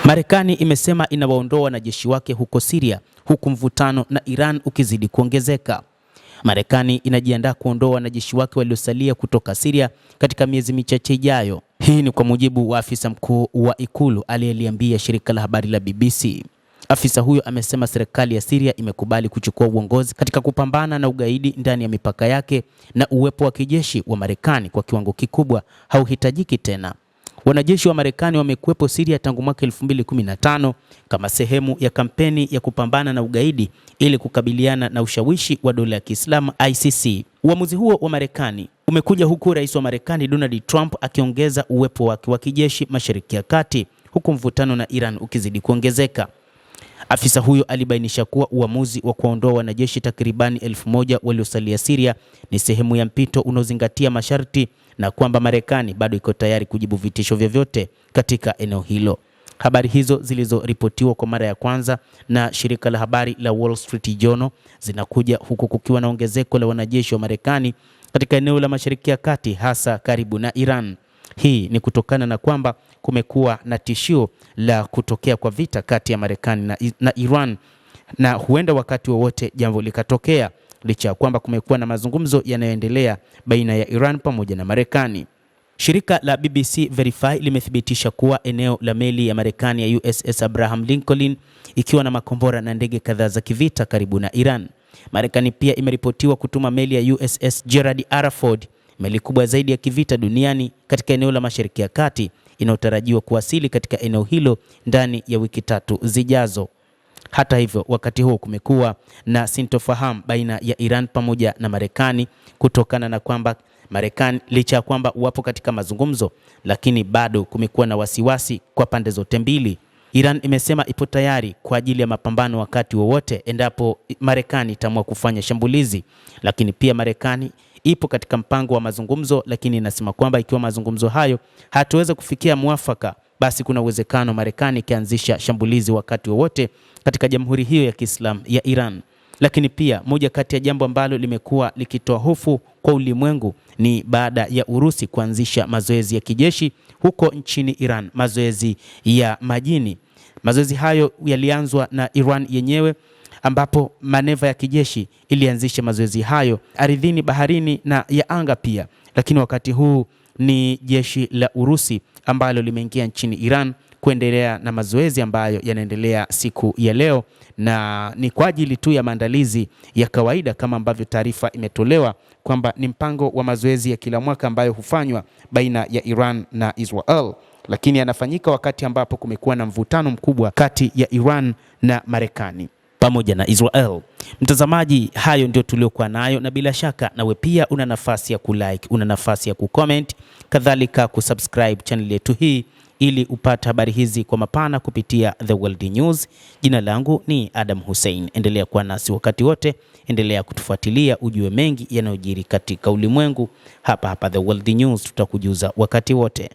Marekani imesema inawaondoa wanajeshi wake huko Syria huku mvutano na Iran ukizidi kuongezeka. Marekani inajiandaa kuondoa wanajeshi wake waliosalia kutoka Syria katika miezi michache ijayo. Hii ni kwa mujibu wa afisa mkuu wa ikulu aliyeliambia shirika la habari la BBC. Afisa huyo amesema serikali ya Syria imekubali kuchukua uongozi katika kupambana na ugaidi ndani ya mipaka yake na uwepo wa kijeshi wa Marekani kwa kiwango kikubwa hauhitajiki tena. Wanajeshi wa Marekani wamekuwepo Syria tangu mwaka 2015 kama sehemu ya kampeni ya kupambana na ugaidi ili kukabiliana na ushawishi wa dola ya Kiislamu ICC. Uamuzi huo wa Marekani umekuja huku Rais wa Marekani Donald Trump akiongeza uwepo wake wa kijeshi Mashariki ya Kati huku mvutano na Iran ukizidi kuongezeka. Afisa huyo alibainisha kuwa uamuzi wa kuondoa wanajeshi takribani 1000 waliosalia Syria ni sehemu ya mpito unaozingatia masharti na kwamba Marekani bado iko tayari kujibu vitisho vyovyote katika eneo hilo. Habari hizo zilizoripotiwa kwa mara ya kwanza na shirika la habari la Wall Street Journal zinakuja huku kukiwa na ongezeko la wanajeshi wa Marekani katika eneo la Mashariki ya Kati, hasa karibu na Iran. Hii ni kutokana na kwamba kumekuwa na tishio la kutokea kwa vita kati ya Marekani na Iran na huenda wakati wowote jambo likatokea, licha ya kwamba kumekuwa na mazungumzo yanayoendelea baina ya Iran pamoja na Marekani. Shirika la BBC Verify limethibitisha kuwa eneo la meli ya Marekani ya USS Abraham Lincoln ikiwa na makombora na ndege kadhaa za kivita karibu na Iran. Marekani pia imeripotiwa kutuma meli ya USS Gerald R. Ford, meli kubwa zaidi ya kivita duniani katika eneo la Mashariki ya Kati, inayotarajiwa kuwasili katika eneo hilo ndani ya wiki 3 zijazo. Hata hivyo, wakati huo kumekuwa na sintofahamu baina ya Iran pamoja na Marekani kutokana na kwamba Marekani licha ya kwamba wapo katika mazungumzo, lakini bado kumekuwa na wasiwasi kwa pande zote mbili. Iran imesema ipo tayari kwa ajili ya mapambano wakati wowote endapo Marekani itaamua kufanya shambulizi, lakini pia Marekani ipo katika mpango wa mazungumzo, lakini inasema kwamba ikiwa mazungumzo hayo hatuweza kufikia mwafaka, basi kuna uwezekano Marekani ikianzisha shambulizi wakati wowote katika jamhuri hiyo ya Kiislamu ya Iran. Lakini pia moja kati ya jambo ambalo limekuwa likitoa hofu kwa ulimwengu ni baada ya Urusi kuanzisha mazoezi ya kijeshi huko nchini Iran, mazoezi ya majini. Mazoezi hayo yalianzwa na Iran yenyewe, ambapo maneva ya kijeshi ilianzisha mazoezi hayo ardhini, baharini na ya anga pia. Lakini wakati huu ni jeshi la Urusi ambalo limeingia nchini Iran kuendelea na mazoezi ambayo yanaendelea siku ya leo, na ni kwa ajili tu ya maandalizi ya kawaida kama ambavyo taarifa imetolewa kwamba ni mpango wa mazoezi ya kila mwaka ambayo hufanywa baina ya Iran na Israel, lakini yanafanyika wakati ambapo kumekuwa na mvutano mkubwa kati ya Iran na Marekani pamoja na Israel. Mtazamaji, hayo ndio tuliokuwa nayo, na bila shaka nawe pia una nafasi ya kulike, una nafasi ya kucomment, kadhalika kusubscribe channel yetu hii ili upate habari hizi kwa mapana kupitia The World News. Jina langu ni Adam Hussein. Endelea kuwa nasi wakati wote, endelea kutufuatilia ujue mengi yanayojiri katika ulimwengu. Hapa The World News tutakujuza wakati wote.